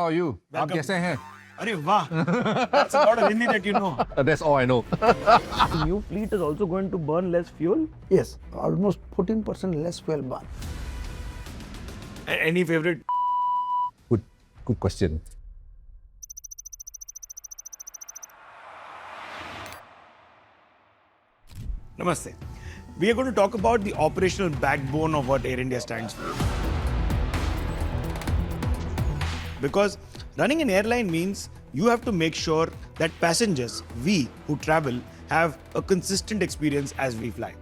how are you? आप Welcome. कैसे हैं? अरे वाह, that's a lot of Hindi that you know. That's all I know. The new fleet is also going to burn less fuel. Yes, almost 14% less fuel burn. Any favorite? Good question. Namaste. We are going to talk about the operational backbone of what Air India stands for. Because running an airline means you have to make sure that passengers, we who travel, have a consistent experience as we fly.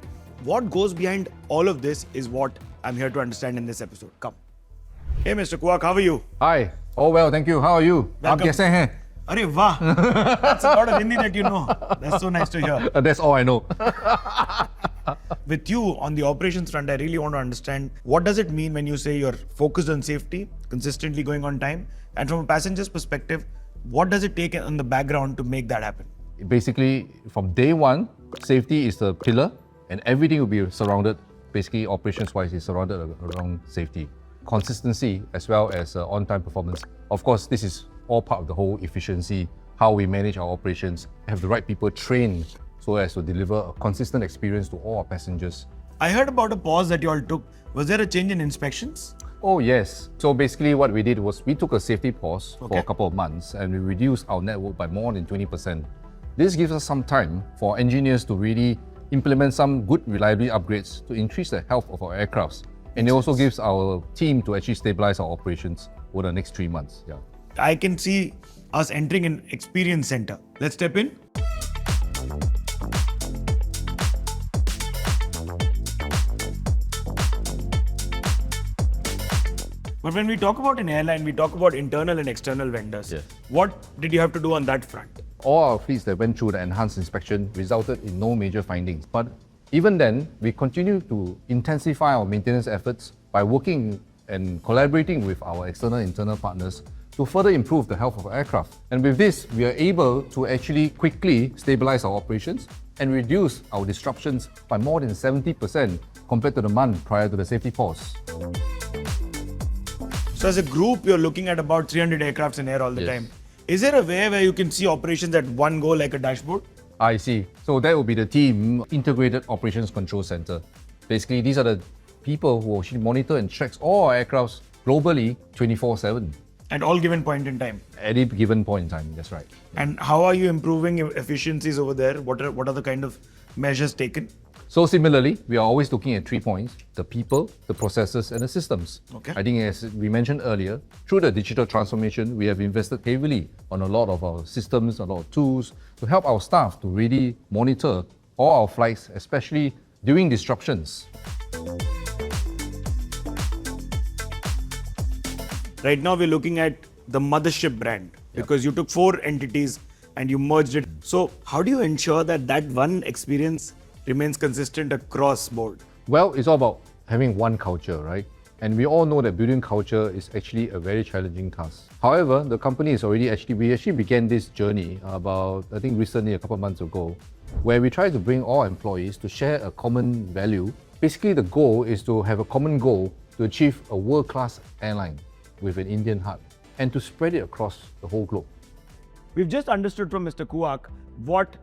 What goes behind all of this is what I'm here to understand in this episode. Come. Hey, Mr. Kuak, how are you? Hi. Oh well, thank you. How are you? आप Welcome. कैसे हैं? Arey wow, that's a lot of Hindi that you know. That's so nice to hear. That's all I know. With you on the operations front, I really want to understand what does it mean when you say you're focused on safety, consistently going on time, and from a passenger's perspective, what does it take on the background to make that happen? Basically, from day one, safety is the pillar, and everything will be surrounded. Basically, operations-wise, is surrounded around safety, consistency, as well as on-time performance. Of course, this is all part of the whole efficiency, how we manage our operations, have the right people trained so as to deliver a consistent experience to all our passengers. I heard about a pause that you all took. Was there a change in inspections? Oh yes. So basically what we did was we took a safety pause for Okay. a couple of months and we reduced our network by more than 20%. This gives us some time for engineers to really implement some good reliability upgrades to increase the health of our aircrafts. And it also gives our team to actually stabilize our operations over the next 3 months. Yeah. I can see us entering an experience center. Let's step in. But when we talk about an airline, we talk about internal and external vendors. Yes. What did you have to do on that front? All our fleets that went through the enhanced inspection resulted in no major findings. But even then, we continue to intensify our maintenance efforts by working and collaborating with our external and internal partners to further improve the health of our aircraft. And with this, we are able to actually quickly stabilize our operations and reduce our disruptions by more than 70% compared to the month prior to the safety pause. So as a group, you're looking at about 300 aircrafts in air all the Yes. time. Is there a way where you can see operations at one go like a dashboard? I see. So that will be the team Integrated Operations Control Center. Basically, these are the people who actually monitor and tracks all our aircrafts globally 24/7 At all given point in time. at any given point in time. That's right. And how are you improving efficiencies over there? What are the kind of measures taken? So similarly, we are always looking at 3 points: the people, the processes, and the systems. Okay. I think as we mentioned earlier, through the digital transformation, we have invested heavily on a lot of our systems, a lot of tools to help our staff to really monitor all our flights, especially during disruptions. Right now, we're looking at the mothership brand because you took 4 entities and you merged it. So how do you ensure that that one experience remains consistent across board? Well, it's all about having one culture, right? And we all know that building culture is actually a very challenging task. However, the company is we actually began this journey about, I think recently, a couple of months ago, where we try to bring all employees to share a common value. Basically, the goal is to have a common goal to achieve a world-class airline with an Indian hub and to spread it across the whole globe. We've just understood from Mr. Kuak what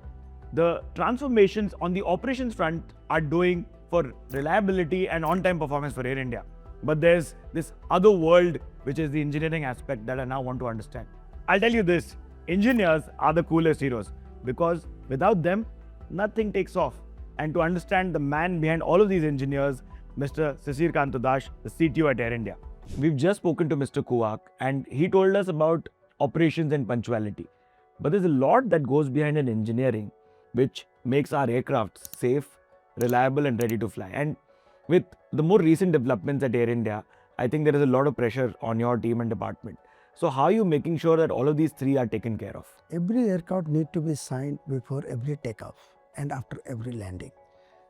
the transformations on the operations front are doing for reliability and on-time performance for Air India. But there's this other world, which is the engineering aspect that I now want to understand. I'll tell you this, engineers are the coolest heroes because without them, nothing takes off. And to understand the man behind all of these engineers, Mr. Sisir Kantodash, the CTO at Air India. We've just spoken to Mr. Kuak and he told us about operations and punctuality. But there's a lot that goes behind an engineering which makes our aircraft safe, reliable and ready to fly. And with the more recent developments at Air India, I think there is a lot of pressure on your team and department. So how are you making sure that all of these 3 are taken care of? Every aircraft need to be signed before every takeoff and after every landing.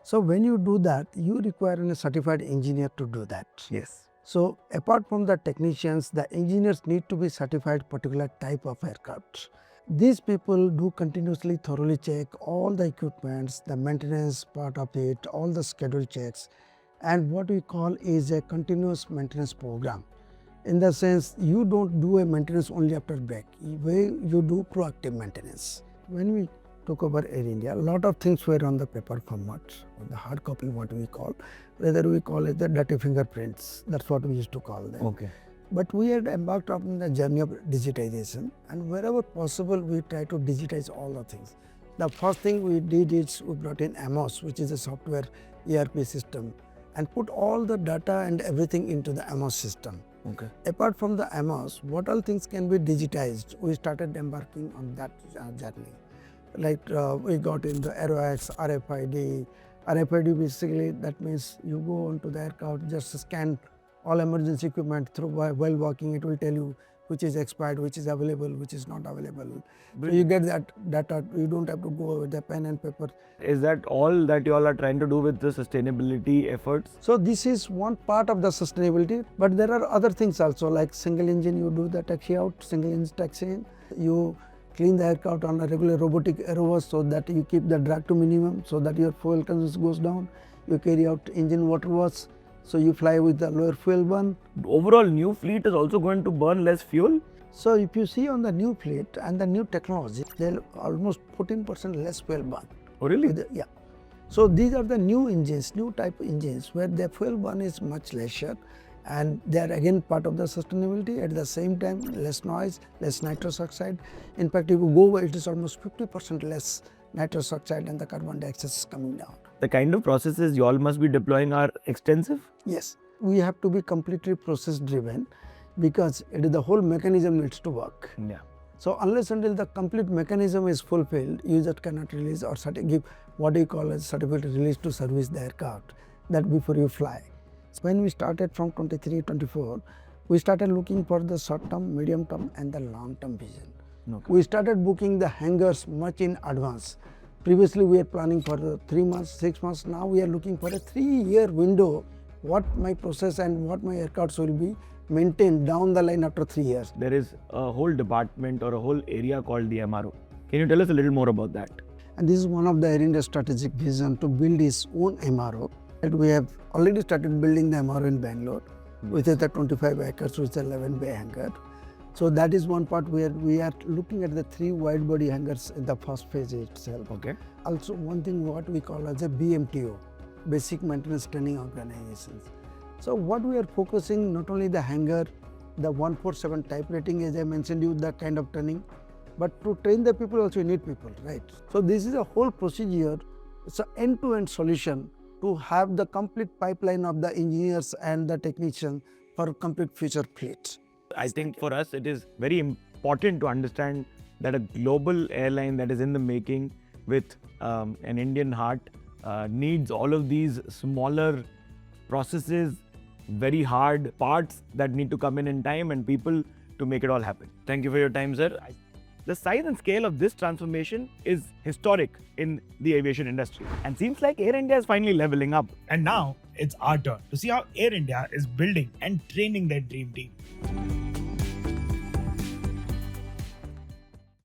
So when you do that, you require a certified engineer to do that. Yes. So apart from the technicians, the engineers need to be certified particular type of aircraft. These people do continuously thoroughly check all the equipments, the maintenance part of it, all the schedule checks, and what we call is a continuous maintenance program. In the sense, you don't do a maintenance only after break, you do proactive maintenance. When we took over Air India, a lot of things were on the paper format, the hard copy, what we call, whether we call it the dirty fingerprints, that's what we used to call them. Okay. But we had embarked on the journey of digitization, and wherever possible, we try to digitize all the things. The first thing we did is we brought in AMOS, which is a software ERP system, and put all the data and everything into the AMOS system. Okay. Apart from the AMOS, what all things can be digitized? We started embarking on that journey. Like we got into ROX, RFID. RFID basically that means you go onto the aircraft, just scan all emergency equipment through while walking. It will tell you which is expired, which is available, which is not available. So you get that data. You don't have to go with the pen and paper. Is that all that you all are trying to do with the sustainability efforts? So this is one part of the sustainability, but there are other things also, like single engine. You do the taxi out, single engine taxi in. You clean the aircraft on a regular robotic aerowash so that you keep the drag to minimum, so that your fuel consumption goes down. You carry out engine water wash, so you fly with the lower fuel burn. Overall, new fleet is also going to burn less fuel. So if you see on the new fleet and the new technology, they're almost 14% less fuel burn. Oh, really? Yeah. So these are the new engines, new type engines, where the fuel burn is much lesser, and they are again part of the sustainability. At the same time, less noise, less nitrous oxide. In fact, if you go over, it is almost 50% less nitrous oxide, and the carbon dioxide is coming down. The kind of processes you all must be deploying are extensive. Yes, we have to be completely process driven, because the whole mechanism needs to work. Yeah. So unless until the complete mechanism is fulfilled, user cannot release or give what you call as certificate release to service the aircraft, that before you fly. So when we started from 23-24, we started looking for the short term, medium term and the long term vision. Okay. We started booking the hangars much in advance. Previously we were planning for 3 months, 6 months. Now we are looking for a 3-year window, what my process and what my aircrafts will be maintained down the line after 3 years. There is a whole department or a whole area called the MRO. Can you tell us a little more about that? And this is one of the Air India's strategic vision, to build its own MRO. And we have already started building the MRO in Bangalore, which is the 25 acres, which is 11 bay hangar. So that is one part where we are looking at the 3 wide body hangars in the first phase itself. Okay. Also one thing what we call as a BMTO, Basic Maintenance Training Organizations. So what we are focusing, not only the hangar, the 147 type rating, as I mentioned you, the kind of training, but to train the people also you need people, right? So this is a whole procedure. It's an end-to-end solution to have the complete pipeline of the engineers and the technicians for complete future fleet. I think for us it is very important to understand that a global airline that is in the making with an Indian heart needs all of these smaller processes, very hard parts that need to come in time, and people to make it all happen. Thank you for your time, sir. The size and scale of this transformation is historic in the aviation industry, and seems like Air India is finally leveling up. And now it's our turn to see how Air India is building and training their dream team.